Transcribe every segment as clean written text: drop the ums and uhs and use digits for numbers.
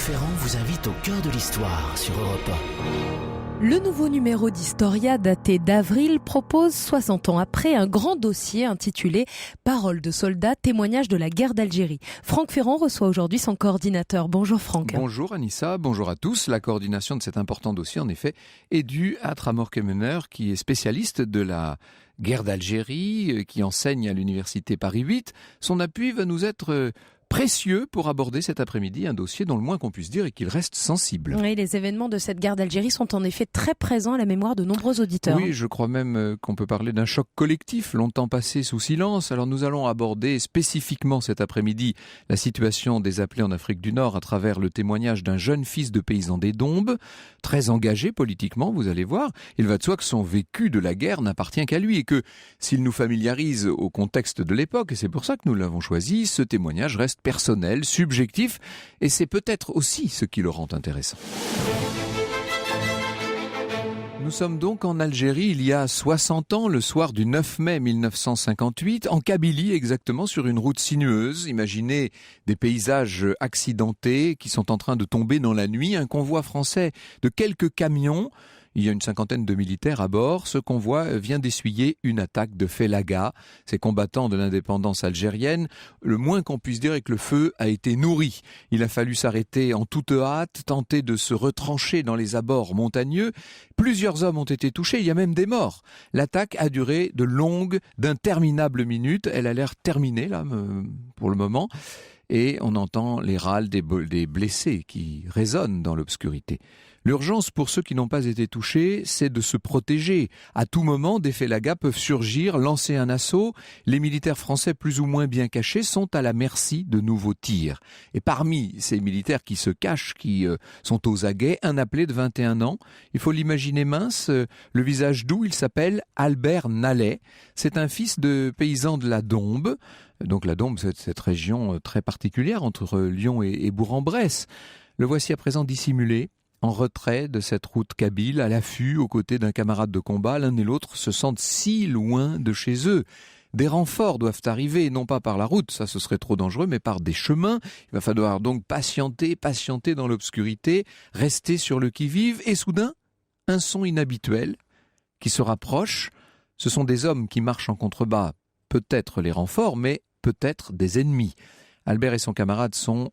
Ferrand vous invite au cœur de l'histoire sur Europe 1. Le nouveau numéro d'Historia, daté d'avril, propose 60 ans après un grand dossier intitulé « Paroles de soldats, témoignages de la guerre d'Algérie ». Franck Ferrand reçoit aujourd'hui son coordinateur. Bonjour Franck. Bonjour Anissa, bonjour à tous. La coordination de cet important dossier, en effet, est due à Tramor Kemener, qui est spécialiste de la guerre d'Algérie, qui enseigne à l'université Paris 8. Son appui va nous être précieux pour aborder cet après-midi un dossier dont le moins qu'on puisse dire est qu'il reste sensible. Oui, les événements de cette guerre d'Algérie sont en effet très présents à la mémoire de nombreux auditeurs. Oui, je crois même qu'on peut parler d'un choc collectif longtemps passé sous silence. Alors nous allons aborder spécifiquement cet après-midi la situation des appelés en Afrique du Nord à travers le témoignage d'un jeune fils de paysan des Dombes, très engagé politiquement, vous allez voir. Il va de soi que son vécu de la guerre n'appartient qu'à lui et que s'il nous familiarise au contexte de l'époque, et c'est pour ça que nous l'avons choisi, ce témoignage reste personnel, subjectif, et c'est peut-être aussi ce qui le rend intéressant. Nous sommes donc en Algérie il y a 60 ans, le soir du 9 mai 1958, en Kabylie exactement, sur une route sinueuse. Imaginez des paysages accidentés qui sont en train de tomber dans la nuit. Un convoi français de quelques camions. Il y a une cinquantaine de militaires à bord. Ce convoi vient d'essuyer une attaque de Félaga. Ces combattants de l'indépendance algérienne, le moins qu'on puisse dire est que le feu a été nourri. Il a fallu s'arrêter en toute hâte, tenter de se retrancher dans les abords montagneux. Plusieurs hommes ont été touchés, il y a même des morts. L'attaque a duré de longues, d'interminables minutes. Elle a l'air terminée là, pour le moment. Et on entend les râles des blessés qui résonnent dans l'obscurité. L'urgence pour ceux qui n'ont pas été touchés, c'est de se protéger. À tout moment, des Félagas peuvent surgir, lancer un assaut. Les militaires français plus ou moins bien cachés sont à la merci de nouveaux tirs. Et parmi ces militaires qui se cachent, qui sont aux aguets, un appelé de 21 ans. Il faut l'imaginer mince, le visage doux, il s'appelle Albert Nallet. C'est un fils de paysan de la Dombe. Donc la Dombe, c'est cette région très particulière entre Lyon et Bourg-en-Bresse. Le voici à présent dissimulé, en retrait de cette route kabyle, à l'affût, aux côtés d'un camarade de combat. L'un et l'autre se sentent si loin de chez eux. Des renforts doivent arriver, non pas par la route, ça ce serait trop dangereux, mais par des chemins. Il va falloir donc patienter dans l'obscurité, rester sur le qui-vive, et soudain, un son inhabituel qui se rapproche. Ce sont des hommes qui marchent en contrebas, peut-être les renforts, mais peut-être des ennemis. Albert et son camarade sont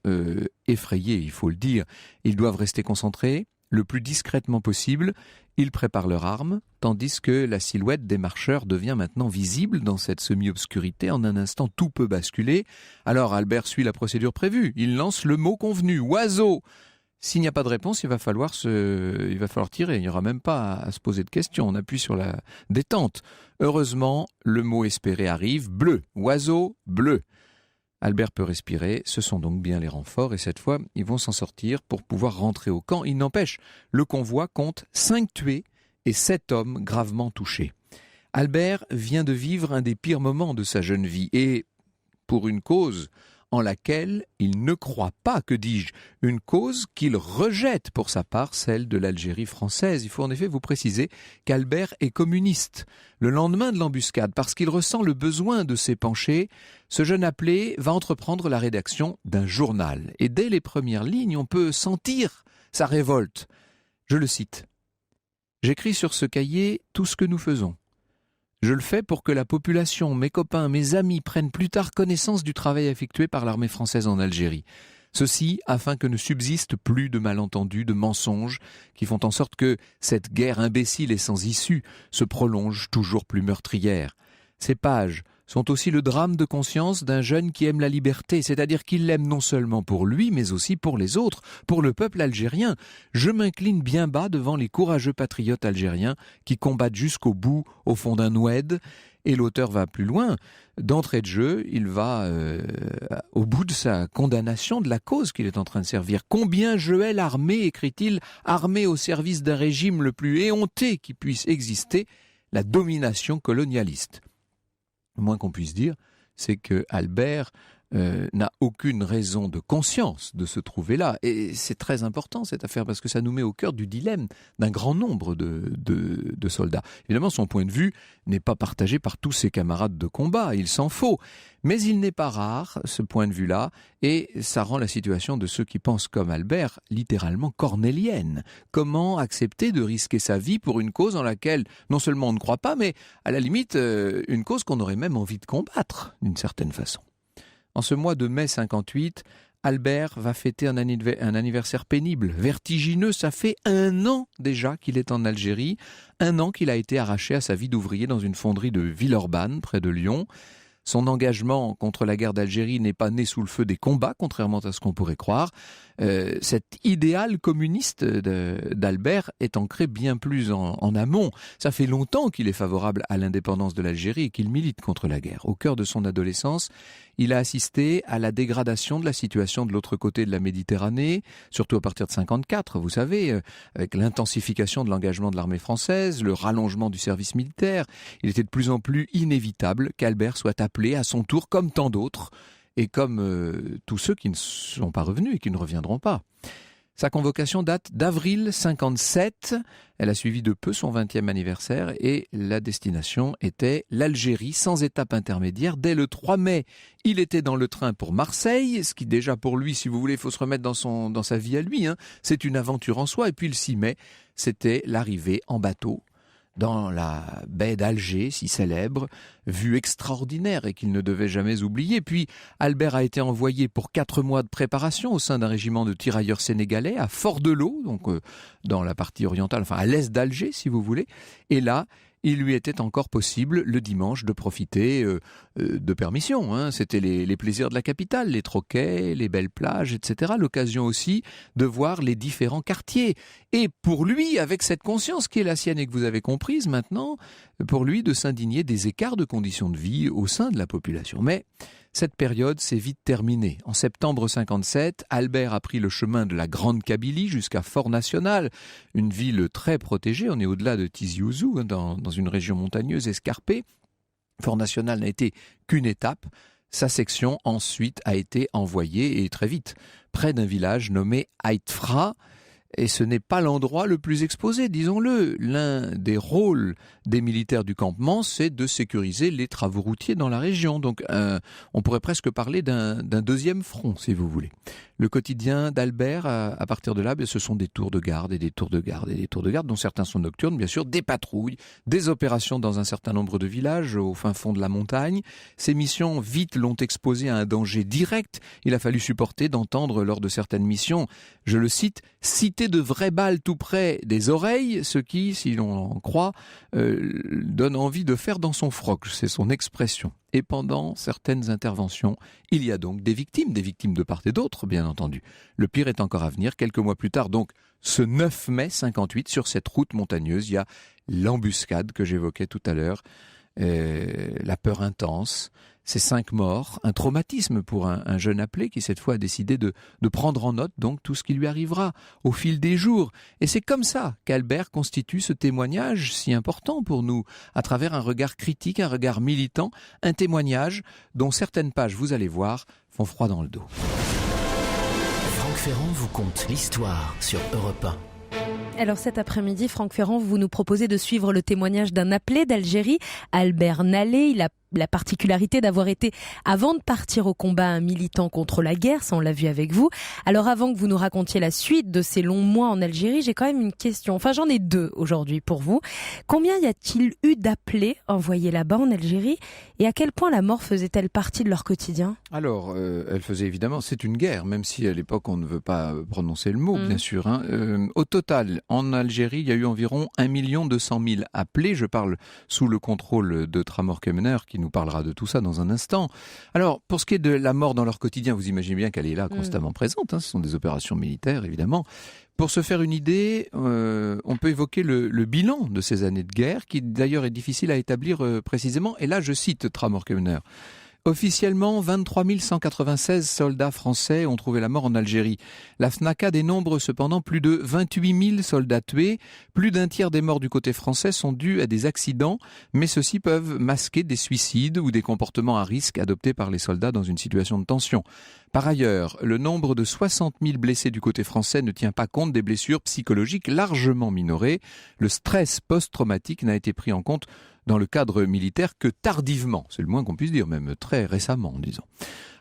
effrayés, il faut le dire. Ils doivent rester concentrés, le plus discrètement possible. Ils préparent leurs armes, tandis que la silhouette des marcheurs devient maintenant visible dans cette semi-obscurité. En un instant, tout peut basculer. Alors Albert suit la procédure prévue. Il lance le mot convenu, « oiseau ». S'il n'y a pas de réponse, il va falloir tirer. Il n'y aura même pas à se poser de questions. On appuie sur la détente. Heureusement, le mot espéré arrive. Bleu. Oiseau, bleu. Albert peut respirer. Ce sont donc bien les renforts. Et cette fois, ils vont s'en sortir pour pouvoir rentrer au camp. Il n'empêche, le convoi compte 5 tués et 7 hommes gravement touchés. Albert vient de vivre un des pires moments de sa jeune vie. Et pour une cause en laquelle il ne croit pas, que dis-je, une cause qu'il rejette pour sa part, celle de l'Algérie française. Il faut en effet vous préciser qu'Albert est communiste. Le lendemain de l'embuscade, parce qu'il ressent le besoin de s'épancher, ce jeune appelé va entreprendre la rédaction d'un journal. Et dès les premières lignes, on peut sentir sa révolte. Je le cite. « J'écris sur ce cahier tout ce que nous faisons. Je le fais pour que la population, mes copains, mes amis prennent plus tard connaissance du travail effectué par l'armée française en Algérie. Ceci afin que ne subsiste plus de malentendus, de mensonges qui font en sorte que cette guerre imbécile et sans issue se prolonge toujours plus meurtrière. Ces pages sont aussi le drame de conscience d'un jeune qui aime la liberté, c'est-à-dire qu'il l'aime non seulement pour lui, mais aussi pour les autres, pour le peuple algérien. Je m'incline bien bas devant les courageux patriotes algériens qui combattent jusqu'au bout au fond d'un oued. » Et l'auteur va plus loin. D'entrée de jeu, il va au bout de sa condamnation de la cause qu'il est en train de servir. « Combien je hais l'armée, écrit-il, armée au service d'un régime le plus éhonté qui puisse exister, la domination colonialiste. » Le moins qu'on puisse dire, c'est que Albert n'a aucune raison de conscience de se trouver là. Et c'est très important cette affaire parce que ça nous met au cœur du dilemme d'un grand nombre de soldats. Évidemment, son point de vue n'est pas partagé par tous ses camarades de combat, il s'en faut. Mais il n'est pas rare, ce point de vue-là, et ça rend la situation de ceux qui pensent comme Albert littéralement cornélienne. Comment accepter de risquer sa vie pour une cause en laquelle non seulement on ne croit pas, mais à la limite une cause qu'on aurait même envie de combattre d'une certaine façon. En ce mois de mai 58, Albert va fêter un anniversaire pénible, vertigineux. Ça fait 1 an déjà qu'il est en Algérie, 1 an qu'il a été arraché à sa vie d'ouvrier dans une fonderie de Villeurbanne, près de Lyon. Son engagement contre la guerre d'Algérie n'est pas né sous le feu des combats, contrairement à ce qu'on pourrait croire. Cet idéal communiste d'Albert est ancré bien plus en amont. Ça fait longtemps qu'il est favorable à l'indépendance de l'Algérie et qu'il milite contre la guerre. Au cœur de son adolescence, il a assisté à la dégradation de la situation de l'autre côté de la Méditerranée, surtout à partir de 1954, vous savez, avec l'intensification de l'engagement de l'armée française, le rallongement du service militaire. Il était de plus en plus inévitable qu'Albert soit appelé à son tour, comme tant d'autres, et comme tous ceux qui ne sont pas revenus et qui ne reviendront pas. Sa convocation date d'avril 1957. Elle a suivi de peu son 20e anniversaire et la destination était l'Algérie sans étape intermédiaire. Dès le 3 mai, il était dans le train pour Marseille, ce qui déjà pour lui, si vous voulez, il faut se remettre dans sa vie à lui. C'est une aventure en soi. Et puis le 6 mai, c'était l'arrivée en bateau dans la baie d'Alger, si célèbre, vue extraordinaire et qu'il ne devait jamais oublier. Puis Albert a été envoyé pour 4 mois de préparation au sein d'un régiment de tirailleurs sénégalais à Fort-de-L'Eau, donc dans la partie orientale, enfin à l'est d'Alger si vous voulez. Et là, il lui était encore possible le dimanche de profiter de permission. C'était les plaisirs de la capitale, les troquets, les belles plages, etc. L'occasion aussi de voir les différents quartiers. Et pour lui, avec cette conscience qui est la sienne et que vous avez comprise maintenant, pour lui de s'indigner des écarts de conditions de vie au sein de la population. Mais cette période s'est vite terminée. En septembre 1957, Albert a pris le chemin de la Grande Kabylie jusqu'à Fort-National, une ville très protégée. On est au-delà de Tizi Ouzou, dans une région montagneuse escarpée. Fort-National n'a été qu'une étape. Sa section ensuite a été envoyée, et très vite, près d'un village nommé Haïtfra. Et ce n'est pas l'endroit le plus exposé, disons-le. L'un des rôles des militaires du campement, c'est de sécuriser les travaux routiers dans la région. Donc on pourrait presque parler d'un deuxième front, si vous voulez. Le quotidien d'Albert, à partir de là, ce sont des tours de garde et des tours de garde et des tours de garde, dont certains sont nocturnes, bien sûr, des patrouilles, des opérations dans un certain nombre de villages au fin fond de la montagne. Ces missions, vite, l'ont exposé à un danger direct. Il a fallu supporter d'entendre lors de certaines missions, je le cite, « citer de vraies balles tout près des oreilles », ce qui, si l'on en croit, donne envie de faire dans son froc, c'est son expression. Et pendant certaines interventions, il y a donc des victimes de part et d'autre, bien entendu. Le pire est encore à venir. Quelques mois plus tard, donc ce 9 mai 58, sur cette route montagneuse, il y a l'embuscade que j'évoquais tout à l'heure, la peur intense, ces 5 morts, un traumatisme pour un jeune appelé qui cette fois a décidé de prendre en note donc tout ce qui lui arrivera au fil des jours. Et c'est comme ça qu'Albert constitue ce témoignage si important pour nous, à travers un regard critique, un regard militant, un témoignage dont certaines pages, vous allez voir, font froid dans le dos. Franck Ferrand vous conte l'histoire sur Europe 1. Alors cet après-midi, Franck Ferrand, vous nous proposez de suivre le témoignage d'un appelé d'Algérie, Albert Nallet. Il a la particularité d'avoir été, avant de partir au combat, un militant contre la guerre, ça on l'a vu avec vous. Alors avant que vous nous racontiez la suite de ces longs mois en Algérie, j'ai quand même une question. Enfin, j'en ai 2 aujourd'hui pour vous. Combien y a-t-il eu d'appelés envoyés là-bas en Algérie et à quel point la mort faisait-elle partie de leur quotidien ? Alors, elle faisait évidemment, c'est une guerre, même si à l'époque on ne veut pas prononcer le mot, bien sûr. Au total, en Algérie, il y a eu environ 1 200 000 appelés. Je parle sous le contrôle de Tramor Kemener, qui nous parlera de tout ça dans un instant. Alors, pour ce qui est de la mort dans leur quotidien, vous imaginez bien qu'elle est là constamment présente. Ce sont des opérations militaires, évidemment. Pour se faire une idée, on peut évoquer le bilan de ces années de guerre, qui d'ailleurs est difficile à établir précisément. Et là, je cite Tramor Kemener. Officiellement, 23 196 soldats français ont trouvé la mort en Algérie. La FNACA dénombre cependant plus de 28 000 soldats tués. Plus d'un tiers des morts du côté français sont dus à des accidents, mais ceux-ci peuvent masquer des suicides ou des comportements à risque adoptés par les soldats dans une situation de tension. Par ailleurs, le nombre de 60 000 blessés du côté français ne tient pas compte des blessures psychologiques largement minorées. Le stress post-traumatique n'a été pris en compte dans le cadre militaire que tardivement, c'est le moins qu'on puisse dire, même très récemment, disons.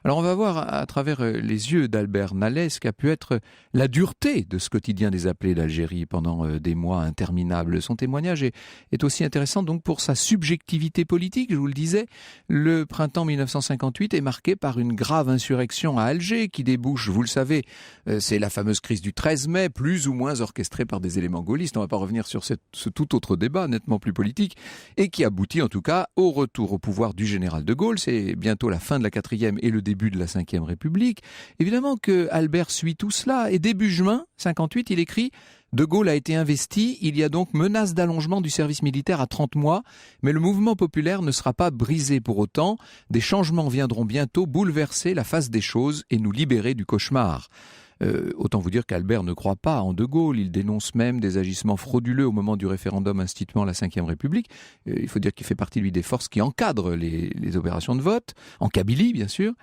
Alors on va voir à travers les yeux d'Albert Nallet ce qu'a pu être la dureté de ce quotidien des appelés d'Algérie pendant des mois interminables. Son témoignage est aussi intéressant donc pour sa subjectivité politique. Je vous le disais, le printemps 1958 est marqué par une grave insurrection à Alger qui débouche, vous le savez, c'est la fameuse crise du 13 mai, plus ou moins orchestrée par des éléments gaullistes. On ne va pas revenir sur ce tout autre débat, nettement plus politique, et qui aboutit en tout cas au retour au pouvoir du général de Gaulle. C'est bientôt la fin de la 4e et le début de la 5e République. Évidemment que Albert suit tout cela et début juin 58, il écrit « De Gaulle a été investi, il y a donc menace d'allongement du service militaire à 30 mois, mais le mouvement populaire ne sera pas brisé pour autant. Des changements viendront bientôt bouleverser la face des choses et nous libérer du cauchemar. » Autant vous dire qu'Albert ne croit pas en De Gaulle. Il dénonce même des agissements frauduleux au moment du référendum instituant la 5e République. Il faut dire qu'il fait partie, lui, des forces qui encadrent les opérations de vote, en Kabylie, bien sûr.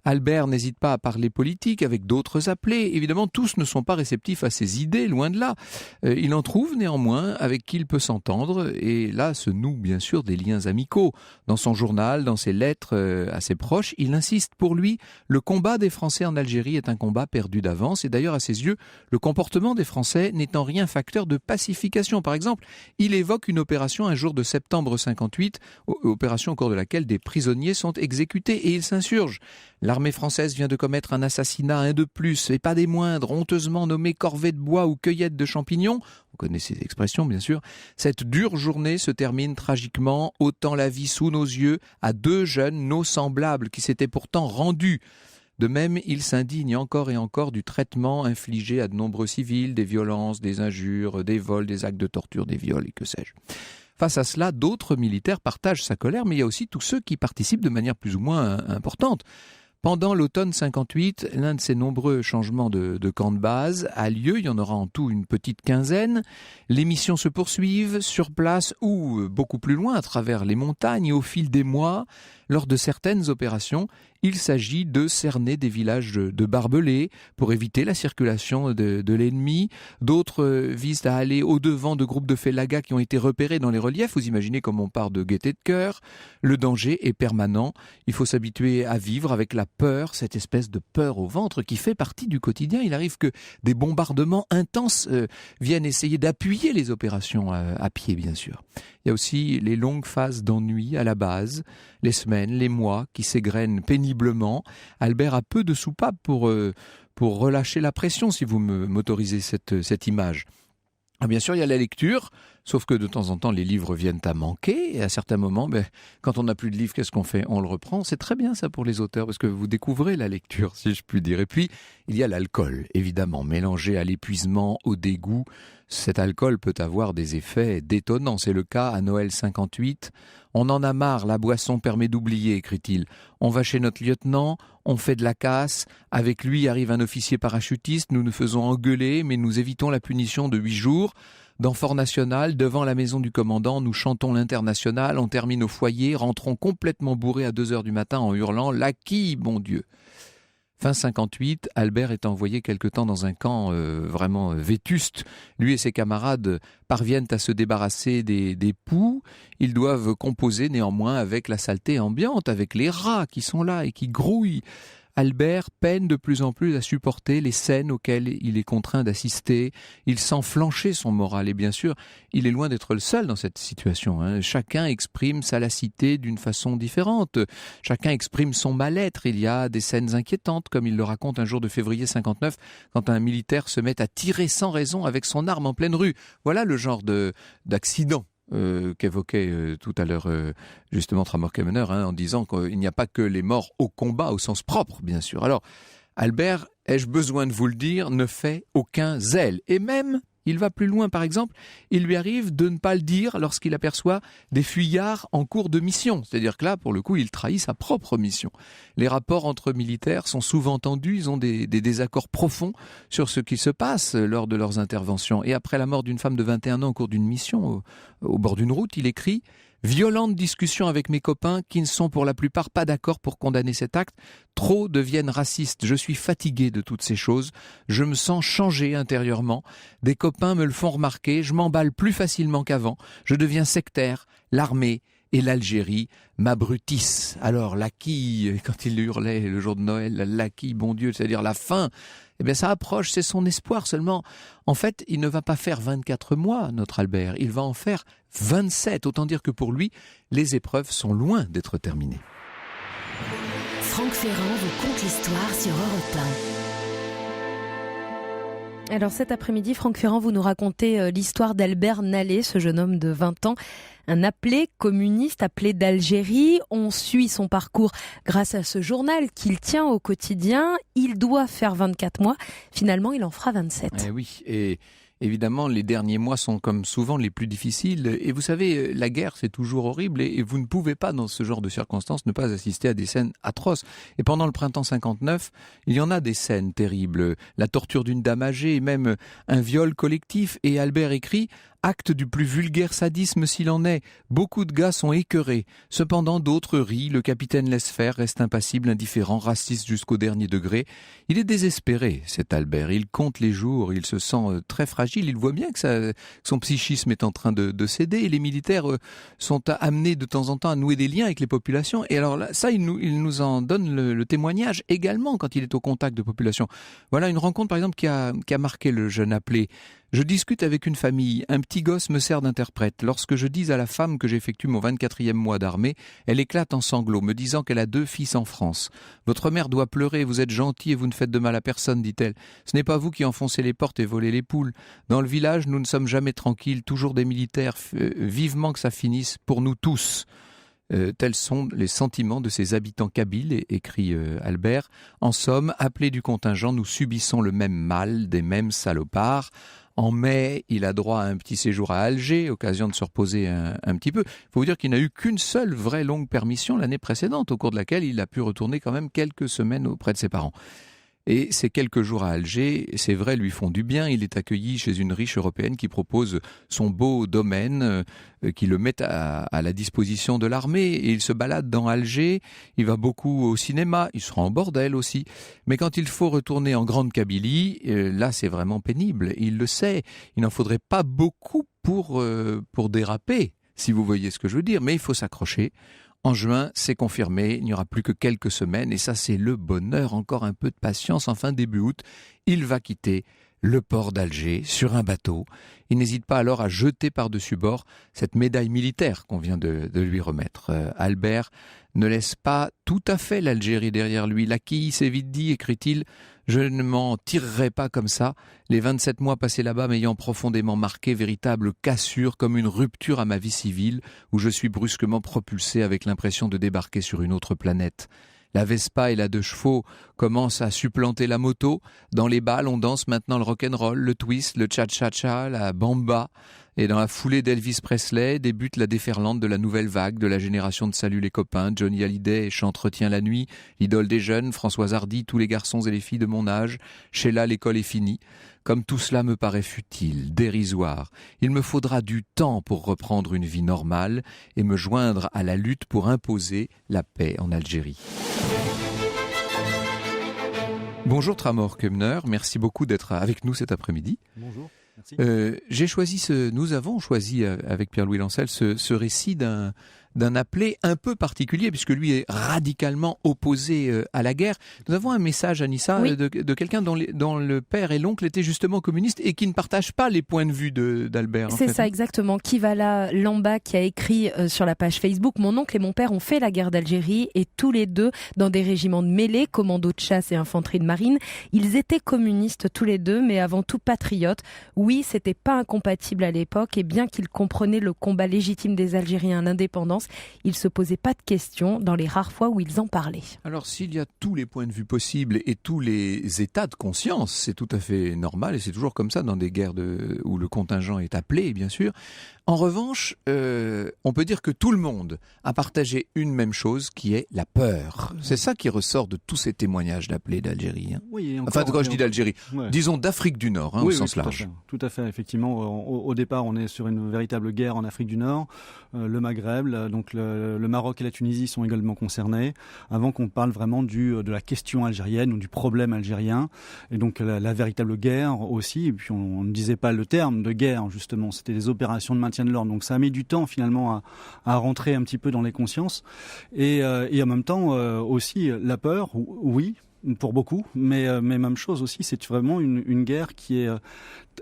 Albert n'hésite pas à parler politique avec d'autres appelés. Évidemment, tous ne sont pas réceptifs à ses idées, loin de là. Il en trouve néanmoins avec qui il peut s'entendre, et là se nouent bien sûr des liens amicaux. Dans son journal, dans ses lettres à ses proches, il insiste pour lui, le combat des Français en Algérie est un combat perdu d'avance, et d'ailleurs à ses yeux, le comportement des Français n'est en rien facteur de pacification. Par exemple, il évoque une opération un jour de septembre 58, opération au cours de laquelle des prisonniers sont exécutés, et il s'insurge. L'armée française vient de commettre un assassinat, un de plus, et pas des moindres, honteusement nommé corvée de bois ou cueillette de champignons. Vous connaissez ces expressions, bien sûr. Cette dure journée se termine tragiquement, ôtant la vie sous nos yeux à 2 jeunes, nos semblables, qui s'étaient pourtant rendus. De même, il s'indigne encore et encore du traitement infligé à de nombreux civils, des violences, des injures, des vols, des actes de torture, des viols et que sais-je. Face à cela, d'autres militaires partagent sa colère, mais il y a aussi tous ceux qui participent de manière plus ou moins importante. Pendant l'automne 58, l'un de ces nombreux changements de camp de base a lieu. Il y en aura en tout une petite quinzaine. Les missions se poursuivent sur place ou beaucoup plus loin à travers les montagnes. Et au fil des mois, lors de certaines opérations, il s'agit de cerner des villages de barbelés pour éviter la circulation de l'ennemi. D'autres visent à aller au-devant de groupes de félagas qui ont été repérés dans les reliefs. Vous imaginez comme on part de gaieté de cœur. Le danger est permanent. Il faut s'habituer à vivre avec la peur, cette espèce de peur au ventre qui fait partie du quotidien. Il arrive que des bombardements intenses viennent essayer d'appuyer les opérations à pied, bien sûr. Il y a aussi les longues phases d'ennui à la base, les semaines, les mois qui s'égrènent péniblement. Albert a peu de soupapes pour relâcher la pression, si vous m'autorisez cette image. Ah, bien sûr, il y a la lecture, sauf que de temps en temps, les livres viennent à manquer. Et à certains moments, quand on n'a plus de livres, qu'est-ce qu'on fait ? On le reprend. C'est très bien ça pour les auteurs, parce que vous découvrez la lecture, si je puis dire. Et puis, il y a l'alcool, évidemment, mélangé à l'épuisement, au dégoût. Cet alcool peut avoir des effets détonnants. C'est le cas à Noël 58. On en a marre, la boisson permet d'oublier, écrit-il. On va chez notre lieutenant, on fait de la casse. Avec lui arrive un officier parachutiste, nous nous faisons engueuler, mais nous évitons la punition de 8 jours. Dans Fort National, devant la maison du commandant, nous chantons l'Internationale, on termine au foyer, rentrons complètement bourrés à 2h du matin en hurlant « L'acquis, bon Dieu !» Fin 58, Albert est envoyé quelque temps dans un camp vraiment vétuste. Lui et ses camarades parviennent à se débarrasser des poux. Ils doivent composer néanmoins avec la saleté ambiante, avec les rats qui sont là et qui grouillent. Albert peine de plus en plus à supporter les scènes auxquelles il est contraint d'assister. Il sent flancher son moral et bien sûr, il est loin d'être le seul dans cette situation. Chacun exprime sa lassité d'une façon différente. Chacun exprime son mal-être. Il y a des scènes inquiétantes, comme il le raconte un jour de février 59, quand un militaire se met à tirer sans raison avec son arme en pleine rue. Voilà le genre d'accident qu'évoquait tout à l'heure justement Tramor-Kemener, en disant qu'il n'y a pas que les morts au combat au sens propre, bien sûr. Alors, Albert, ai-je besoin de vous le dire, ne fait aucun zèle. Et même, Il va plus loin, par exemple, il lui arrive de ne pas le dire lorsqu'il aperçoit des fuyards en cours de mission. C'est-à-dire que là, pour le coup, il trahit sa propre mission. Les rapports entre militaires sont souvent tendus, ils ont des désaccords profonds sur ce qui se passe lors de leurs interventions. Et après la mort d'une femme de 21 ans au cours d'une mission au bord d'une route, il écrit « Violente discussion avec mes copains qui ne sont pour la plupart pas d'accord pour condamner cet acte. Trop deviennent racistes. Je suis fatigué de toutes ces choses. Je me sens changé intérieurement. Des copains me le font remarquer. Je m'emballe plus facilement qu'avant. Je deviens sectaire. L'armée et l'Algérie m'abrutissent. » Alors, Laki, quand il hurlait le jour de Noël, Laki, bon Dieu, c'est-à-dire la fin, eh bien, ça approche, c'est son espoir seulement. En fait, il ne va pas faire 24 mois, notre Albert, il va en faire 27. Autant dire que pour lui, les épreuves sont loin d'être terminées. Franck Ferrand vous conte l'histoire sur Europe 1. Alors cet après-midi, Franck Ferrand, vous nous racontez l'histoire d'Albert Nallet, ce jeune homme de 20 ans, un appelé communiste, appelé d'Algérie. On suit son parcours grâce à ce journal qu'il tient au quotidien. Il doit faire 24 mois. Finalement, il en fera 27. Eh oui, et évidemment, les derniers mois sont comme souvent les plus difficiles. Et vous savez, la guerre, c'est toujours horrible. Et vous ne pouvez pas, dans ce genre de circonstances, ne pas assister à des scènes atroces. Et pendant le printemps 59, il y en a des scènes terribles. La torture d'une dame âgée et même un viol collectif. Et Albert écrit « Acte du plus vulgaire sadisme s'il en est. Beaucoup de gars sont écœurés. Cependant, d'autres rient. Le capitaine laisse faire, reste impassible, indifférent, raciste jusqu'au dernier degré. Il est désespéré, cet Albert. Il compte les jours. Il se sent très fragile. Il voit bien que son psychisme est en train de céder. Et les militaires sont amenés de temps en temps à nouer des liens avec les populations. Et alors là, ça, il nous en donne le témoignage également quand il est au contact de populations. Voilà une rencontre, par exemple, qui a marqué le jeune appelé. Je discute avec une famille, un petit gosse me sert d'interprète. Lorsque je dis à la femme que j'effectue mon 24e mois d'armée, elle éclate en sanglots, me disant qu'elle a 2 fils en France. Votre mère doit pleurer, vous êtes gentil et vous ne faites de mal à personne, dit-elle. Ce n'est pas vous qui enfoncez les portes et volez les poules. Dans le village, nous ne sommes jamais tranquilles, toujours des militaires, vivement que ça finisse pour nous tous. Tels sont les sentiments de ces habitants kabyles, écrit Albert. En somme, appelés du contingent, nous subissons le même mal, des mêmes salopards. En mai, il a droit à un petit séjour à Alger, occasion de se reposer un petit peu. Il faut vous dire qu'il n'a eu qu'une seule vraie longue permission l'année précédente, au cours de laquelle il a pu retourner quand même quelques semaines auprès de ses parents. Et ces quelques jours à Alger, c'est vrai, lui font du bien. Il est accueilli chez une riche européenne qui propose son beau domaine, qui le met à la disposition de l'armée. Et il se balade dans Alger, il va beaucoup au cinéma, il sera en bordel aussi. Mais quand il faut retourner en Grande Kabylie, là c'est vraiment pénible. Il le sait, il n'en faudrait pas beaucoup pour déraper, si vous voyez ce que je veux dire. Mais il faut s'accrocher. En juin, c'est confirmé, il n'y aura plus que quelques semaines et ça c'est le bonheur, encore un peu de patience. Enfin début août, il va quitter le port d'Alger sur un bateau. Il n'hésite pas alors à jeter par-dessus bord cette médaille militaire qu'on vient de lui remettre. Albert ne laisse pas tout à fait l'Algérie derrière lui. Laki s'est vite dit, écrit-il, je ne m'en tirerai pas comme ça. Les 27 mois passés là-bas m'ayant profondément marqué, véritable cassure comme une rupture à ma vie civile où je suis brusquement propulsé avec l'impression de débarquer sur une autre planète. La Vespa et la 2 chevaux commencent à supplanter la moto. Dans les bals, on danse maintenant le rock'n'roll, le twist, le cha-cha-cha, la bamba. Et dans la foulée d'Elvis Presley débute la déferlante de la nouvelle vague de la génération de Salut les copains. Johnny Hallyday ch'entretient la nuit, l'idole des jeunes, Françoise Hardy, tous les garçons et les filles de mon âge. Sheila, l'école est finie. Comme tout cela me paraît futile, dérisoire, il me faudra du temps pour reprendre une vie normale et me joindre à la lutte pour imposer la paix en Algérie. Bonjour Tramor Kemner, merci beaucoup d'être avec nous cet après-midi. Bonjour, merci. Nous avons choisi avec Pierre-Louis Lancel ce récit d'un appelé un peu particulier puisque lui est radicalement opposé à la guerre. Nous avons un message, Anissa, oui. de quelqu'un dont le père et l'oncle étaient justement communistes et qui ne partage pas les points de vue d'Albert. C'est ça exactement. Kivala Lamba qui a écrit sur la page Facebook « Mon oncle et mon père ont fait la guerre d'Algérie et tous les deux dans des régiments de mêlée, commando de chasse et infanterie de marine. Ils étaient communistes tous les deux mais avant tout patriotes. Oui, c'était pas incompatible à l'époque et bien qu'ils comprenaient le combat légitime des Algériens à l'indépendance, conscience. Ils se posaient pas de questions dans les rares fois où ils en parlaient. Alors s'il y a tous les points de vue possibles et tous les états de conscience, c'est tout à fait normal et c'est toujours comme ça dans des guerres où le contingent est appelé, bien sûr. En revanche, on peut dire que tout le monde a partagé une même chose qui est la peur. C'est ça qui ressort de tous ces témoignages d'appelés d'Algérie. Hein. Oui, Enfin, quand je dis d'Algérie, disons d'Afrique du Nord, au sens large. Tout à fait, effectivement. Au départ, on est sur une véritable guerre en Afrique du Nord. Le Maghreb, donc le Maroc et la Tunisie sont également concernés. Avant qu'on parle vraiment de la question algérienne ou du problème algérien. Et donc la véritable guerre aussi. Et puis on ne disait pas le terme de guerre, justement. C'était des opérations de maintien de l'ordre. Donc ça a mis du temps finalement à rentrer un petit peu dans les consciences. Et en même temps aussi la peur, oui, pour beaucoup, mais même chose aussi, c'est vraiment une guerre qui est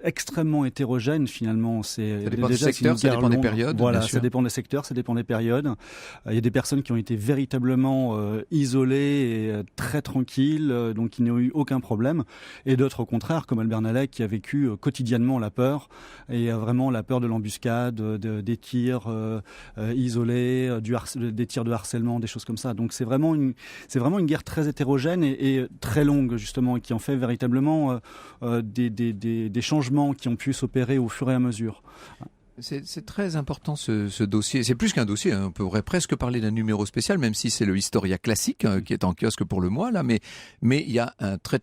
extrêmement hétérogène finalement. Ça dépend des secteurs, ça dépend des périodes. Voilà, ça dépend des secteurs, ça dépend des périodes. Il y a des personnes qui ont été véritablement isolées et très tranquilles, donc qui n'ont eu aucun problème. Et d'autres au contraire, comme Albert Nallet, qui a vécu quotidiennement la peur, et vraiment la peur de l'embuscade, des tirs isolés, des tirs de harcèlement, des choses comme ça. Donc c'est vraiment une guerre très hétérogène et très longue justement, et qui en fait véritablement des changements qui ont pu s'opérer au fur et à mesure. C'est très important ce dossier. C'est plus qu'un dossier, hein. On pourrait presque parler d'un numéro spécial, même si c'est le Historia classique qui est en kiosque pour le mois là. Mais il y a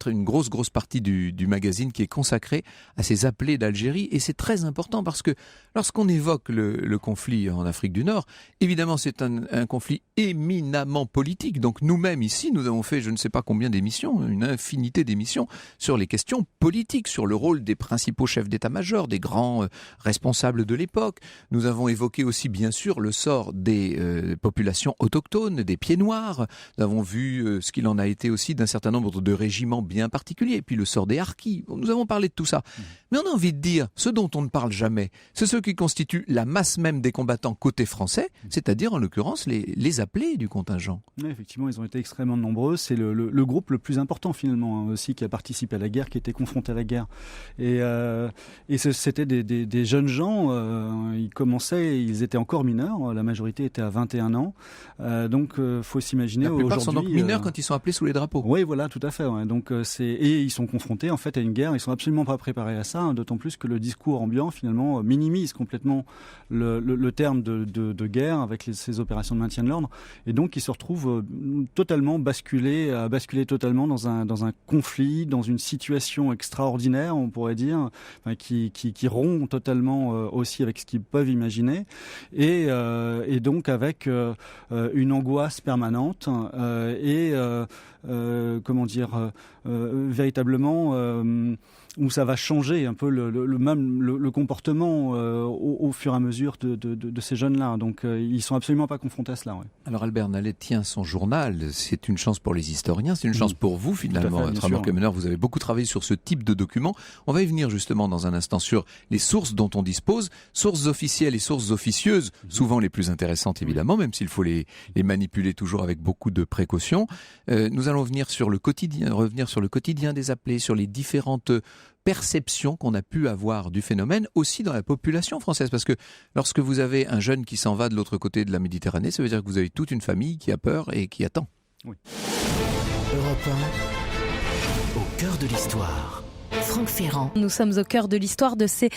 une grosse partie du magazine qui est consacrée à ces appelés d'Algérie, et c'est très important parce que lorsqu'on évoque le conflit en Afrique du Nord, évidemment c'est un conflit éminemment politique. Donc nous-mêmes ici, nous avons fait je ne sais pas combien d'émissions, une infinité d'émissions sur les questions politiques, sur le rôle des principaux chefs d'état-major, des grands responsables de l'époque. Nous avons évoqué aussi bien sûr le sort des populations autochtones, des pieds noirs. Nous avons vu ce qu'il en a été aussi d'un certain nombre de régiments bien particuliers, et puis le sort des harkis. Nous avons parlé de tout ça. Mais on a envie de dire, ce dont on ne parle jamais, c'est ceux qui constituent la masse même des combattants côté français, c'est-à-dire en l'occurrence les appelés du contingent. Oui, effectivement, ils ont été extrêmement nombreux. C'est le groupe le plus important finalement aussi qui a participé à la guerre, qui était confronté à la guerre. Et c'était des jeunes gens. Ils étaient encore mineurs, la majorité était à 21 ans, donc faut s'imaginer aujourd'hui... La plupart sont donc mineurs quand ils sont appelés sous les drapeaux. Oui, voilà, tout à fait. Ouais. Donc et ils sont confrontés en fait à une guerre, ils sont absolument pas préparés à ça, d'autant plus que le discours ambiant finalement minimise complètement le terme de guerre avec ces opérations de maintien de l'ordre, et donc ils se retrouvent totalement basculés totalement dans un conflit, dans une situation extraordinaire, on pourrait dire, qui rompt totalement aussi avec ce qu'ils peuvent imaginer, et donc avec une angoisse permanente véritablement où ça va changer un peu le comportement au fur et à mesure de ces jeunes-là. Donc ils sont absolument pas confrontés à cela. Ouais. Alors Albert Nallet tient son journal, c'est une chance pour les historiens, c'est une chance pour vous finalement. Tramor Kemener, vous avez beaucoup travaillé sur ce type de documents. On va y venir justement dans un instant sur les sources dont on dispose, sources officielles et sources officieuses, souvent les plus intéressantes évidemment, même s'il faut les manipuler toujours avec beaucoup de précautions. Nous allons revenir sur le quotidien des appelés, sur les différentes perception qu'on a pu avoir du phénomène aussi dans la population française, parce que lorsque vous avez un jeune qui s'en va de l'autre côté de la Méditerranée, ça veut dire que vous avez toute une famille qui a peur et qui attend. Oui. Europe 1, au cœur de l'histoire. Franck Ferrand. Nous sommes au cœur de l'histoire de ces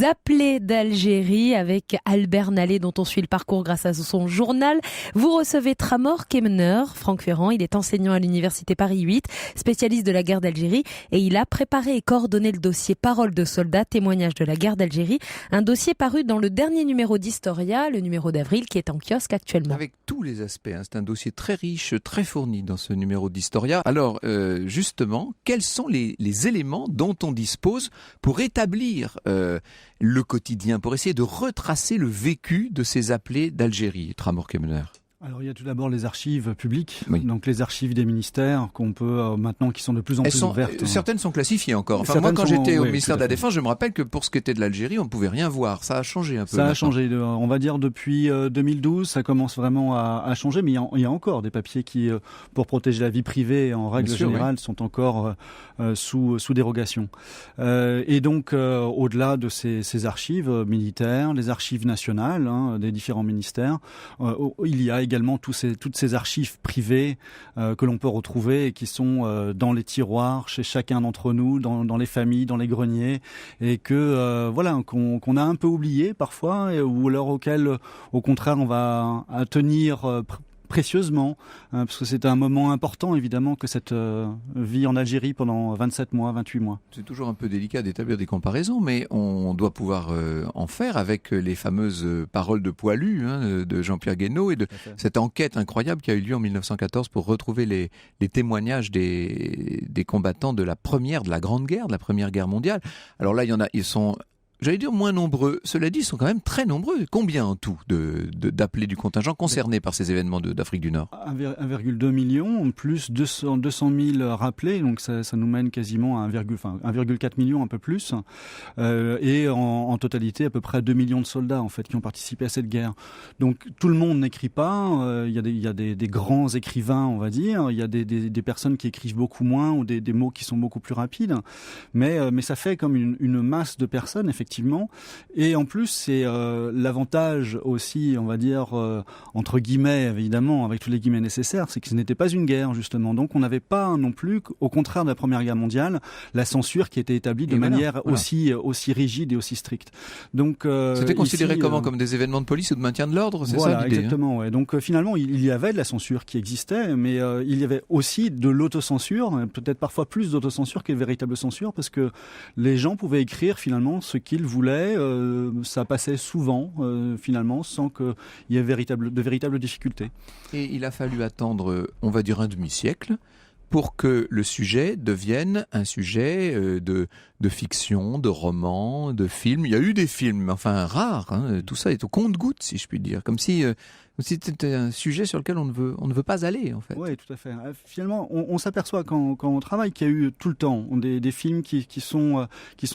appelés d'Algérie avec Albert Nallet, dont on suit le parcours grâce à son journal. Vous recevez Tramor Kemener. Franck Ferrand, il est enseignant à l'université Paris 8, spécialiste de la guerre d'Algérie, et il a préparé et coordonné le dossier Paroles de soldats, témoignages de la guerre d'Algérie, un dossier paru dans le dernier numéro d'Historia, le numéro d'avril, qui est en kiosque actuellement. Avec tous les aspects, c'est un dossier très riche, très fourni dans ce numéro d'Historia. Alors, justement, quels sont les éléments dont on dispose pour établir le quotidien, pour essayer de retracer le vécu de ces appelés d'Algérie, Tramor Kemener? Alors il y a tout d'abord les archives publiques, oui. donc les archives des ministères qu'on peut maintenant qui sont de plus en plus ouvertes. Certaines sont classifiées encore. Enfin, moi, quand j'étais au ministère de la Défense, je me rappelle que pour ce qui était de l'Algérie, on ne pouvait rien voir. Ça a changé un peu. Ça a changé. On va dire depuis 2012, ça commence vraiment à changer, mais il y a encore des papiers qui, pour protéger la vie privée, en règle générale, sont encore sous dérogation. Et donc, au-delà de ces archives militaires, les archives nationales des différents ministères, il y a également toutes ces archives privées que l'on peut retrouver et qui sont dans les tiroirs chez chacun d'entre nous, dans les familles, dans les greniers, et qu'on a un peu oublié parfois, ou alors auquel, au contraire, on va tenir précieusement, parce que c'est un moment important évidemment que cette vie en Algérie pendant 27 mois, 28 mois. C'est toujours un peu délicat d'établir des comparaisons, mais on doit pouvoir en faire avec les fameuses paroles de Poilu de Jean-Pierre Guénaud et de cette enquête incroyable qui a eu lieu en 1914 pour retrouver les témoignages des combattants de la Grande Guerre, de la Première Guerre mondiale. Alors là, ils sont... J'allais dire moins nombreux. Cela dit, ils sont quand même très nombreux. Combien en tout d'appelés du contingent concernés par ces événements d'Afrique du Nord ? 1,2 million, plus 200 000 rappelés, donc ça nous mène quasiment à 1,4 million, un peu plus. Et en totalité, à peu près 2 millions de soldats en fait qui ont participé à cette guerre. Donc tout le monde n'écrit pas. Il y a des grands écrivains, on va dire. Il y a des personnes qui écrivent beaucoup moins ou des mots qui sont beaucoup plus rapides. Mais ça fait comme une masse de personnes, effectivement. Et en plus, c'est l'avantage aussi, on va dire, entre guillemets, évidemment, avec tous les guillemets nécessaires, c'est que ce n'était pas une guerre, justement. Donc on n'avait pas non plus, au contraire de la Première Guerre mondiale, la censure qui était établie de manière aussi rigide et aussi stricte. Donc c'était considéré comme des événements de police ou de maintien de l'ordre, c'est voilà, ça l'idée, exactement. Ouais. Donc finalement, il y avait de la censure qui existait, mais il y avait aussi de l'autocensure, peut-être parfois plus d'autocensure que de véritable censure, parce que les gens pouvaient écrire finalement ce qu'ils voulaient. Ça passait souvent, finalement, sans qu'il y ait de véritables difficultés. Et il a fallu attendre, on va dire, un demi-siècle pour que le sujet devienne un sujet de fiction, de roman, de film. Il y a eu des films, mais enfin rares. Tout ça est au compte-gouttes, si je puis dire. Comme si c'était un sujet sur lequel on ne veut pas aller, en fait. Oui, tout à fait. Finalement, on s'aperçoit quand on travaille qu'il y a eu tout le temps des films qui sont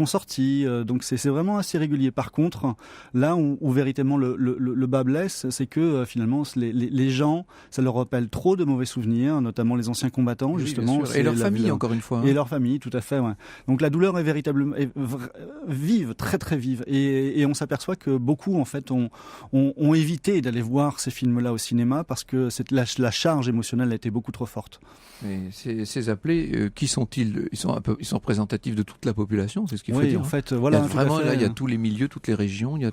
sortis. Donc c'est vraiment assez régulier. Par contre, là où véritablement le bas blesse, c'est que finalement les gens, ça leur rappelle trop de mauvais souvenirs, notamment les anciens combattants, justement. Et leur famille, encore une fois. Et leur famille, tout à fait. Ouais. Donc la douleur est véritablement vive, très très vive. Et on s'aperçoit que beaucoup, en fait, ont évité d'aller voir ces films-là au cinéma parce que la charge émotionnelle a été beaucoup trop forte. Et ces appelés, qui sont-ils ? Ils sont représentatifs de toute la population, c'est ce qu'il faut dire. En fait, voilà. Vraiment, là, il y a tous les milieux, toutes les régions, il y a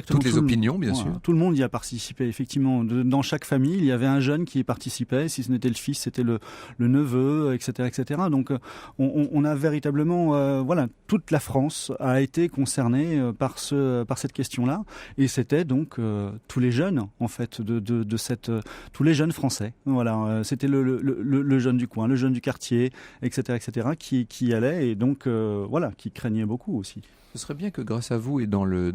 toutes les opinions, bien sûr. Tout le monde y a participé, effectivement. Dans chaque famille, il y avait un jeune qui y participait. Si ce n'était le fils, c'était le neveu, etc., etc. Donc, on a véritablement, toute la France a été concernée par cette question-là. Et c'était donc tous les jeunes, en fait, tous les jeunes français. Voilà, c'était le jeune du coin, le jeune du quartier, etc., etc., qui allait et donc qui craignait beaucoup aussi. Ce serait bien que grâce à vous et dans le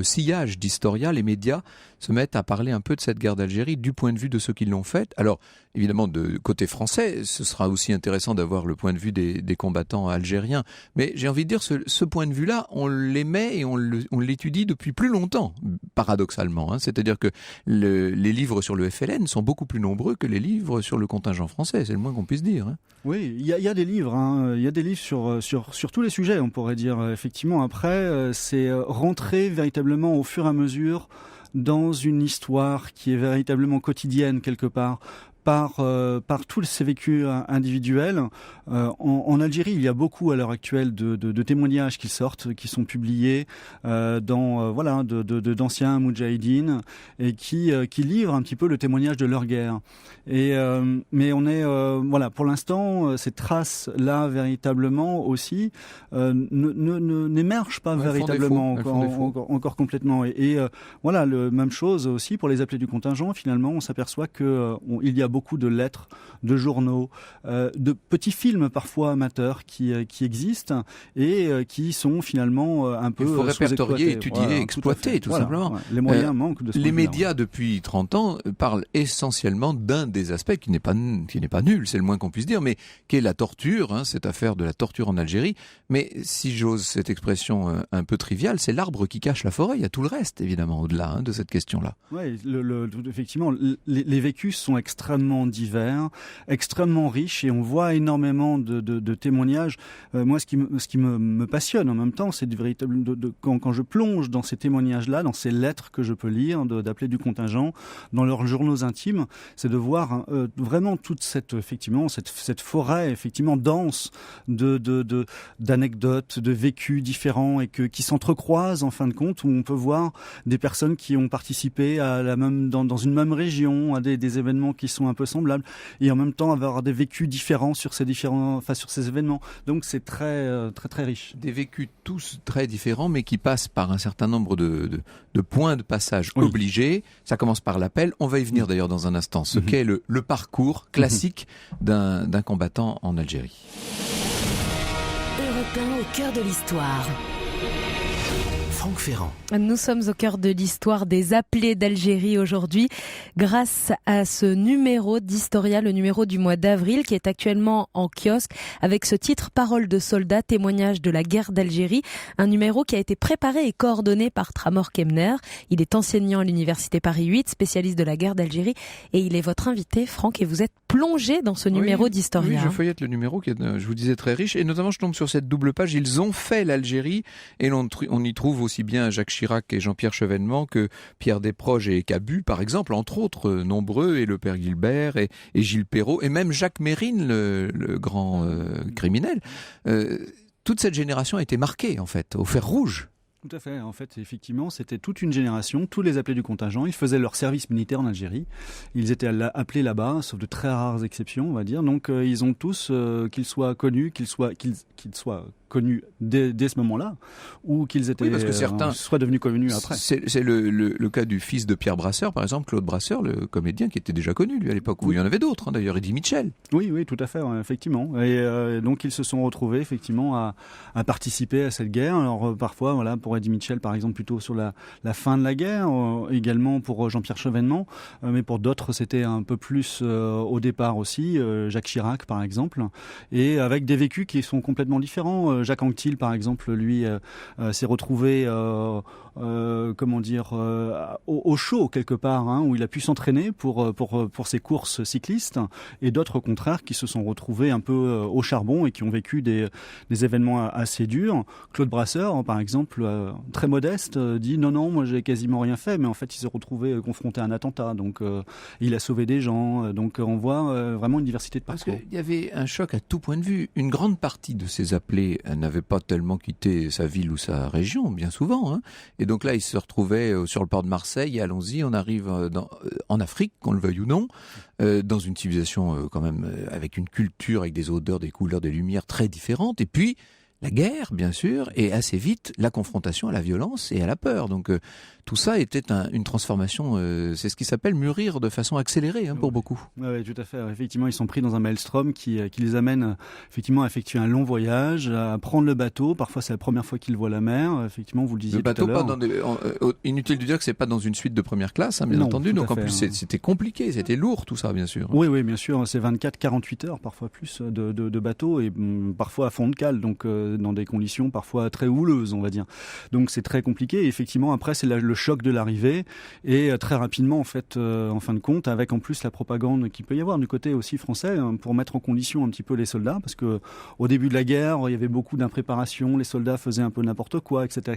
sillage d'Historia, les médias se mettent à parler un peu de cette guerre d'Algérie du point de vue de ceux qui l'ont faite. Alors, évidemment, de côté français, ce sera aussi intéressant d'avoir le point de vue des combattants algériens. Mais j'ai envie de dire, ce point de vue-là, on l'aimait et on l'étudie depuis plus longtemps, paradoxalement. C'est-à-dire que les livres sur le FLN sont beaucoup plus nombreux que les livres sur le contingent français, c'est le moins qu'on puisse dire. Oui, il y a des livres, il y a des livres sur tous les sujets, on pourrait dire. Effectivement, après, c'est rentrer véritablement au fur et à mesure dans une histoire qui est véritablement quotidienne quelque part. Par tous ces vécus individuels. En Algérie, il y a beaucoup à l'heure actuelle de témoignages qui sortent, qui sont publiés d'anciens moudjahidines et qui livrent un petit peu le témoignage de leur guerre. Mais on est pour l'instant, ces traces-là véritablement aussi n'émergent pas véritablement encore complètement. Même chose aussi pour les appelés du contingent. Finalement, on s'aperçoit que il y a beaucoup de lettres, de journaux, de petits films parfois amateurs qui existent et qui sont finalement un peu il faut répertorier, étudier, exploiter, tout simplement. Ouais. Les moyens manquent de ce Les médias, depuis 30 ans, parlent essentiellement d'un des aspects qui n'est pas nul, c'est le moins qu'on puisse dire, mais qui est la torture, cette affaire de la torture en Algérie. Mais si j'ose cette expression un peu triviale, c'est l'arbre qui cache la forêt. Il y a tout le reste, évidemment, au-delà de cette question-là. Oui, effectivement, les vécus sont extrêmement divers, extrêmement riches, et on voit énormément de témoignages. Moi, ce qui me passionne en même temps, c'est du véritable quand je plonge dans ces témoignages-là, dans ces lettres que je peux lire d'appelés du contingent, dans leurs journaux intimes, c'est de voir vraiment toute cette forêt effectivement dense d'anecdotes, de vécus différents et qui s'entrecroisent en fin de compte, où on peut voir des personnes qui ont participé dans une même région à des événements qui sont un peu semblables, et en même temps avoir des vécus différents sur ces événements. Donc c'est très très très riche. Des vécus tous très différents, mais qui passent par un certain nombre de points de passage obligés. Ça commence par l'appel. On va y venir d'ailleurs dans un instant. Ce qu'est le parcours classique d'un combattant en Algérie. Europe 1 au cœur de l'histoire. Franck Ferrand. Nous sommes au cœur de l'histoire des appelés d'Algérie aujourd'hui, grâce à ce numéro d'Historia, le numéro du mois d'avril, qui est actuellement en kiosque, avec ce titre « Paroles de soldats, témoignage de la guerre d'Algérie », un numéro qui a été préparé et coordonné par Tramor Kemner. Il est enseignant à l'université Paris 8, spécialiste de la guerre d'Algérie, et il est votre invité, Franck, et vous êtes plongé dans ce numéro d'Historia. Oui, je feuillette le numéro qui est, je vous disais, très riche, et notamment je tombe sur cette double page. Ils ont fait l'Algérie, et on y trouve aussi bien Jacques Chirac et Jean-Pierre Chevènement que Pierre Desproges et Cabu, par exemple, entre autres nombreux, et le père Gilbert et Gilles Perrault, et même Jacques Mérine, le grand criminel. Toute cette génération a été marquée, en fait, au fer rouge. Tout à fait. En fait, effectivement, c'était toute une génération, tous les appelés du contingent. Ils faisaient leur service militaire en Algérie. Ils étaient appelés là-bas, sauf de très rares exceptions, on va dire. Donc, ils ont tous, qu'ils soient connus, qu'ils soient connus dès ce moment-là, ou qu'ils étaient parce que certains soient devenus connus après. C'est le cas du fils de Pierre Brasseur, par exemple, Claude Brasseur, le comédien qui était déjà connu, lui, à l'époque, où il y en avait d'autres, d'ailleurs, Eddie Mitchell. Oui, tout à fait, effectivement. Et donc, ils se sont retrouvés, effectivement, à participer à cette guerre. Alors, parfois, voilà, pour Eddie Mitchell, par exemple, plutôt sur la fin de la guerre, également pour Jean-Pierre Chevènement, mais pour d'autres, c'était un peu plus au départ aussi, Jacques Chirac, par exemple, et avec des vécus qui sont complètement différents. Jacques Anquetil, par exemple, lui, s'est retrouvé, au chaud quelque part, où il a pu s'entraîner pour ses courses cyclistes, et d'autres, au contraire, qui se sont retrouvés un peu au charbon et qui ont vécu des événements assez durs. Claude Brasseur, par exemple, très modeste, dit non, moi j'ai quasiment rien fait, mais en fait il s'est retrouvé confronté à un attentat, donc il a sauvé des gens, donc on voit vraiment une diversité de parcours. Parce qu'il y avait un choc à tout point de vue. Une grande partie de ces appelés n'avait pas tellement quitté sa ville ou sa région, bien souvent, et donc là ils se retrouvaient sur le port de Marseille, et allons-y, on arrive en Afrique, qu'on le veuille ou non, dans une civilisation quand même avec une culture, avec des odeurs, des couleurs, des lumières très différentes, et puis la guerre, bien sûr, et assez vite, la confrontation à la violence et à la peur. Donc tout ça était une transformation, c'est ce qui s'appelle mûrir de façon accélérée pour beaucoup. Oui, tout à fait. Effectivement, ils sont pris dans un maelstrom qui les amène effectivement à effectuer un long voyage, à prendre le bateau. Parfois, c'est la première fois qu'ils voient la mer. Effectivement, vous le disiez tout à l'heure. Le bateau, inutile de dire que c'est pas dans une suite de première classe, bien entendu. Donc en plus, c'était compliqué, c'était lourd tout ça, bien sûr. Oui, bien sûr. C'est 24-48 heures, parfois plus, de bateau, et parfois à fond de cale, donc dans des conditions parfois très houleuses, on va dire. Donc c'est très compliqué. Et effectivement, après, c'est le choc de l'arrivée, et très rapidement, en fait, en fin de compte, avec en plus la propagande qu'il peut y avoir du côté aussi français, pour mettre en condition un petit peu les soldats, parce que au début de la guerre, il y avait beaucoup d'impréparation, les soldats faisaient un peu n'importe quoi, etc.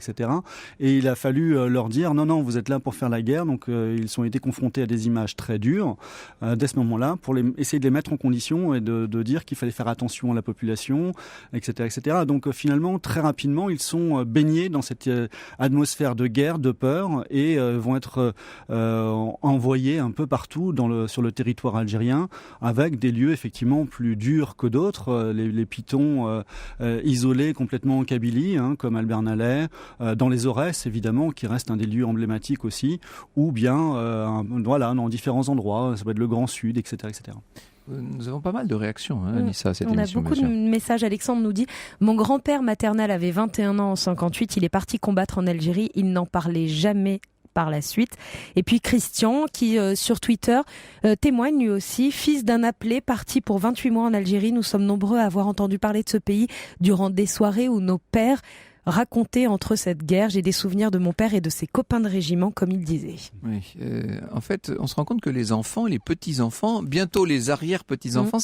Et il a fallu leur dire non, vous êtes là pour faire la guerre. Donc ils ont été confrontés à des images très dures dès ce moment-là, pour essayer de les mettre en condition et de dire qu'il fallait faire attention à la population, etc. Donc Donc finalement, très rapidement, ils sont baignés dans cette atmosphère de guerre, de peur, et vont être envoyés un peu partout sur le territoire algérien, avec des lieux effectivement plus durs que d'autres, les pitons isolés complètement en Kabylie, comme Albert-Nalais, dans les Aurès évidemment, qui reste un des lieux emblématiques aussi, ou bien dans différents endroits, ça peut être le Grand Sud, etc., etc. Nous avons pas mal de réactions, Anissa, à cette émission. On a beaucoup de messages. Alexandre nous dit « Mon grand-père maternel avait 21 ans en 58, il est parti combattre en Algérie, il n'en parlait jamais par la suite. » Et puis Christian qui, sur Twitter, témoigne lui aussi « Fils d'un appelé parti pour 28 mois en Algérie, nous sommes nombreux à avoir entendu parler de ce pays durant des soirées où nos pères raconter entre cette guerre. J'ai des souvenirs de mon père et de ses copains de régiment, comme il disait. » Oui, en fait, on se rend compte que les enfants, les petits-enfants, bientôt les arrière-petits-enfants,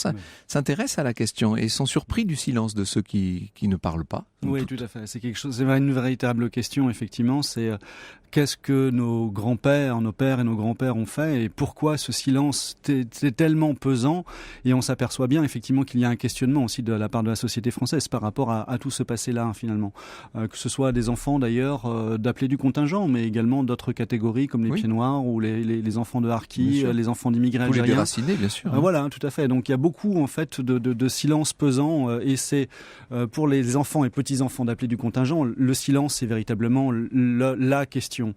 s'intéressent à la question et sont surpris du silence de ceux qui ne parlent pas. Oui, tout à fait. C'est une véritable question, effectivement. C'est qu'est-ce que nos grands-pères, nos pères et nos grands-pères ont fait et pourquoi ce silence est tellement pesant. Et on s'aperçoit bien, effectivement, qu'il y a un questionnement aussi de la part de la société française par rapport à tout ce passé-là, finalement. Que ce soit des enfants, d'ailleurs, d'appelés du contingent, mais également d'autres catégories comme les pieds noirs ou les enfants de harkis, les enfants d'immigrés algériens. Ou les déracinés, bien sûr. Voilà, tout à fait. Donc, il y a beaucoup, en fait, de silence pesant et c'est pour les enfants et petits-enfants d'appelés du contingent, le silence, c'est véritablement la question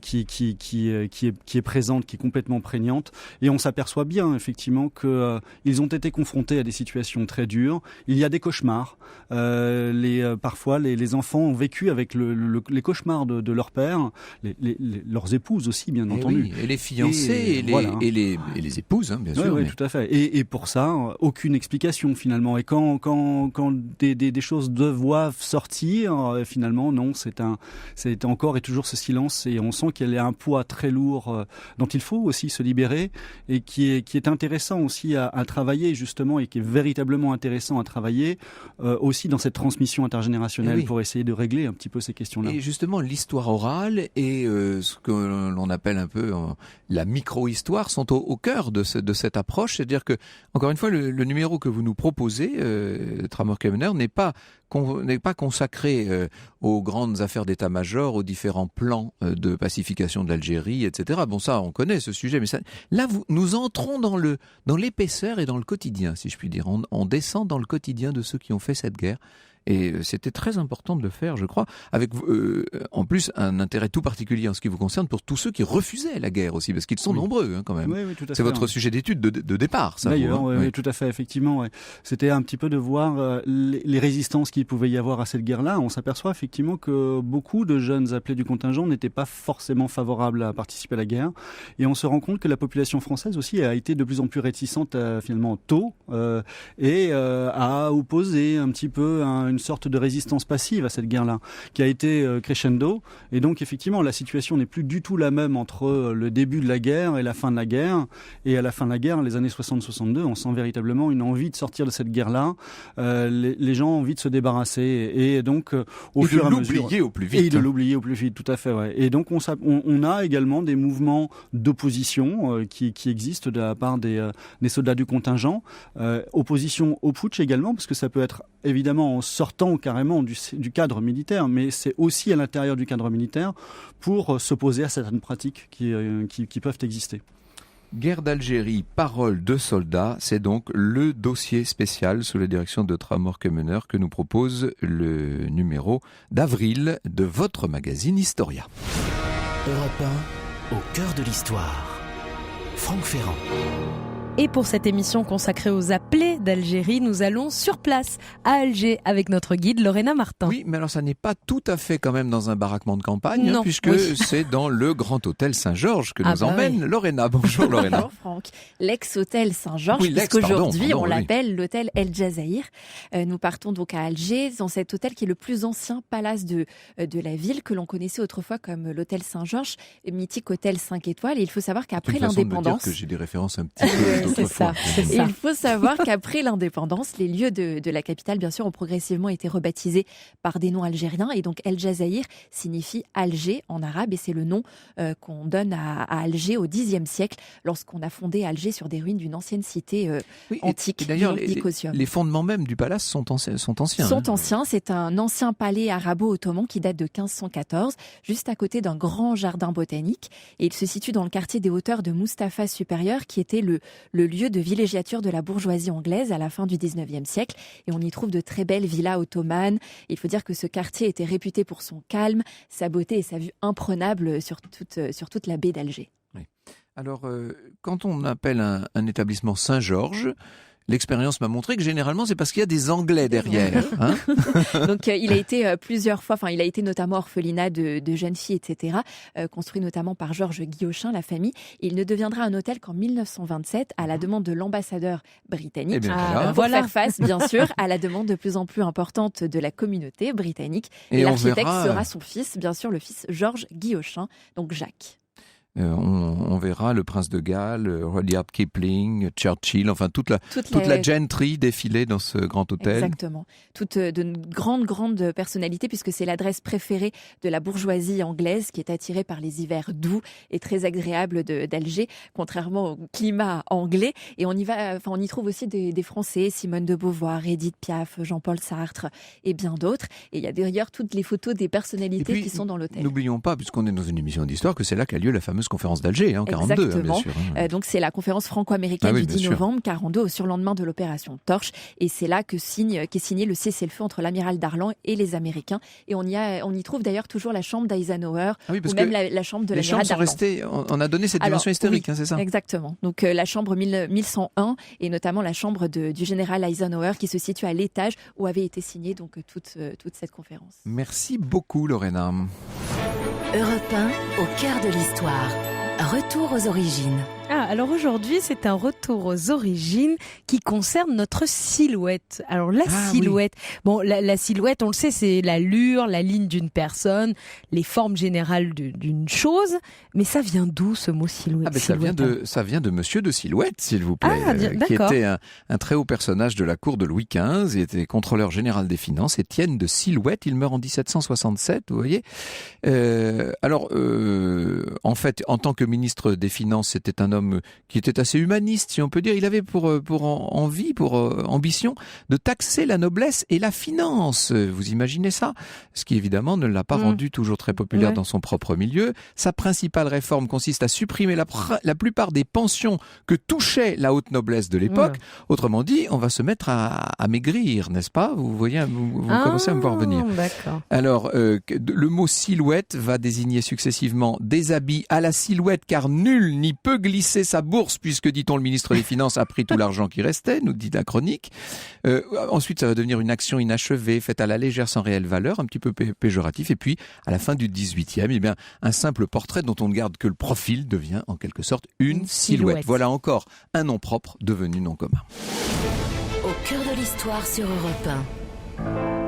qui est présente, qui est complètement prégnante. Et on s'aperçoit bien, effectivement, qu'ils ont été confrontés à des situations très dures. Il y a des cauchemars. Parfois, les enfants ont vécu avec les cauchemars de leur père, leurs épouses aussi, bien entendu. Oui, et les fiancés et les épouses, bien sûr. Oui, tout à fait. Et pour ça, aucune explication, finalement. Et quand des choses doivent sortir, finalement, non, c'est encore et toujours ce silence. Et on sent qu'il y a un poids très lourd dont il faut aussi se libérer et qui est intéressant aussi à travailler, justement, et qui est véritablement intéressant à travailler aussi dans cette transmission intergénérationnelle pour essayer de régler un petit peu ces questions-là. Et justement, l'histoire orale et ce que l'on appelle un peu la micro-histoire sont au cœur de cette approche. C'est-à-dire que, encore une fois, le numéro que vous nous proposez, Tramor Kemener, n'est pas consacré aux grandes affaires d'état-major, aux différents plans de pacification de l'Algérie, etc. Bon, ça, on connaît ce sujet, mais là, nous entrons dans l'épaisseur et dans le quotidien, si je puis dire. On descend dans le quotidien de ceux qui ont fait cette guerre. Et c'était très important de le faire, je crois, avec en plus un intérêt tout particulier en ce qui vous concerne pour tous ceux qui refusaient la guerre aussi, parce qu'ils sont nombreux quand même. Oui, tout à fait. C'est votre sujet d'étude de départ, ça. D'ailleurs, oui, tout à fait, effectivement. Ouais. C'était un petit peu de voir les résistances qu'il pouvait y avoir à cette guerre-là. On s'aperçoit effectivement que beaucoup de jeunes appelés du contingent n'étaient pas forcément favorables à participer à la guerre. Et on se rend compte que la population française aussi a été de plus en plus réticente finalement tôt et a opposé un petit peu une sorte de résistance passive à cette guerre-là, qui a été crescendo. Et donc, effectivement, la situation n'est plus du tout la même entre le début de la guerre et la fin de la guerre. Et à la fin de la guerre, les années 60-62, on sent véritablement une envie de sortir de cette guerre-là. Les gens ont envie de se débarrasser. Et donc, au fur et à mesure... l'oublier au plus vite. Et de l'oublier au plus vite, tout à fait. Ouais. Et donc, on a également des mouvements d'opposition qui existent de la part des soldats du contingent. Opposition au putsch également, parce que ça peut être évidemment en sortant carrément du cadre militaire, mais c'est aussi à l'intérieur du cadre militaire pour s'opposer à certaines pratiques qui peuvent exister. Guerre d'Algérie, parole de soldats, c'est donc le dossier spécial sous la direction de Tramor Kemener que nous propose le numéro d'avril de votre magazine Historia. Europe 1, au cœur de l'histoire. Franck Ferrand. Et pour cette émission consacrée aux appelés d'Algérie, nous allons sur place à Alger avec notre guide Lorena Martin. Oui, mais alors ça n'est pas tout à fait quand même dans un baraquement de campagne, puisque c'est dans le Grand Hôtel Saint-Georges que nous emmène Lorena. Bonjour Lorena. Bonjour Franck. L'ex-hôtel Saint-Georges, puisqu'aujourd'hui on l'appelle l'hôtel El Jazaïr. Nous partons donc à Alger, dans cet hôtel qui est le plus ancien palace de la ville, que l'on connaissait autrefois comme l'hôtel Saint-Georges, mythique hôtel 5 étoiles. Et il faut savoir qu'après l'indépendance... C'est une façon de me dire que j'ai des références un petit peu autrefois. C'est ça. Et il faut savoir qu'après l'indépendance, les lieux de la capitale, bien sûr, ont progressivement été rebaptisés par des noms algériens. Et donc, El Jazaïr signifie Alger en arabe. Et c'est le nom qu'on donne à Alger au Xe siècle, lorsqu'on a fondé Alger sur des ruines d'une ancienne cité antique. Et d'ailleurs, les fondements même du palace sont anciens. C'est un ancien palais arabo-ottoman qui date de 1514, juste à côté d'un grand jardin botanique. Et il se situe dans le quartier des hauteurs de Mustapha Supérieur, qui était le lieu de villégiature de la bourgeoisie anglaise à la fin du 19e siècle. Et on y trouve de très belles villas ottomanes. Il faut dire que ce quartier était réputé pour son calme, sa beauté et sa vue imprenable sur toute la baie d'Alger. Oui. Alors, quand on appelle un établissement Saint-Georges, l'expérience m'a montré que généralement c'est parce qu'il y a des Anglais derrière. Hein. Donc il a été plusieurs fois, il a été notamment orphelinat de jeunes filles, etc., construit notamment par Georges Guillotin, la famille. Il ne deviendra un hôtel qu'en 1927 à la demande de l'ambassadeur britannique. Pour faire face, bien sûr, à la demande de plus en plus importante de la communauté britannique. Et l'architecte sera son fils, bien sûr, le fils Georges Guillotin, donc Jacques. On verra le prince de Galles, Rudyard Kipling, Churchill, enfin toute la gentry défiler dans ce grand hôtel. Exactement. Toutes de grandes personnalités, puisque c'est l'adresse préférée de la bourgeoisie anglaise qui est attirée par les hivers doux et très agréables d'Alger, contrairement au climat anglais. Et on y trouve aussi des Français, Simone de Beauvoir, Édith Piaf, Jean-Paul Sartre et bien d'autres. Et il y a d'ailleurs toutes les photos des personnalités qui sont dans l'hôtel. N'oublions pas, puisqu'on est dans une émission d'histoire, que c'est là qu'a lieu la fameuse conférence d'Alger, en 42, bien sûr. Donc c'est la conférence franco-américaine du 10 novembre 42, au surlendemain de l'opération Torche, et c'est là qu'est signé le cessez-le-feu entre l'amiral Darlan et les Américains. Et on y trouve d'ailleurs toujours la chambre d'Eisenhower, ou même la chambre de l'amiral Darlan. On a donné cette dimension historique, c'est ça? Exactement. Donc la chambre 1101 et notamment la chambre du général Eisenhower qui se situe à l'étage où avait été signée donc toute cette conférence. Merci beaucoup, Lorena. Europe 1, au cœur de l'histoire. Retour aux origines. Alors aujourd'hui, c'est un retour aux origines qui concerne notre silhouette. Alors la silhouette, la silhouette, on le sait, c'est l'allure, la ligne d'une personne, les formes générales d'une chose. Mais ça vient d'où ce mot silhouette? Ça vient de Monsieur de Silhouette, s'il vous plaît, qui était un très haut personnage de la cour de Louis XV. Il était contrôleur général des finances. Étienne de Silhouette, il meurt en 1767, vous voyez. En fait, en tant que ministre des Finances, c'était un homme qui était assez humaniste, si on peut dire. Il avait pour ambition de taxer la noblesse et la finance. Vous imaginez ça? Ce qui évidemment ne l'a pas rendu toujours très populaire dans son propre milieu. Sa principale réforme consiste à supprimer la plupart des pensions que touchait la haute noblesse de l'époque. Autrement dit, on va se mettre à maigrir, n'est-ce pas? Vous voyez, vous commencez à me voir venir. D'accord. Alors, le mot silhouette va désigner successivement des habits à la silhouette, car nul n'y peut glisser sa bourse, puisque, dit-on, le ministre des Finances a pris tout l'argent qui restait, nous dit la chronique. Ensuite, ça va devenir une action inachevée, faite à la légère sans réelle valeur, un petit peu péjoratif. Et puis, à la fin du 18e, un simple portrait dont on ne garde que le profil devient, en quelque sorte, une silhouette. Voilà encore un nom propre devenu nom commun. Au cœur de l'histoire sur Europe 1.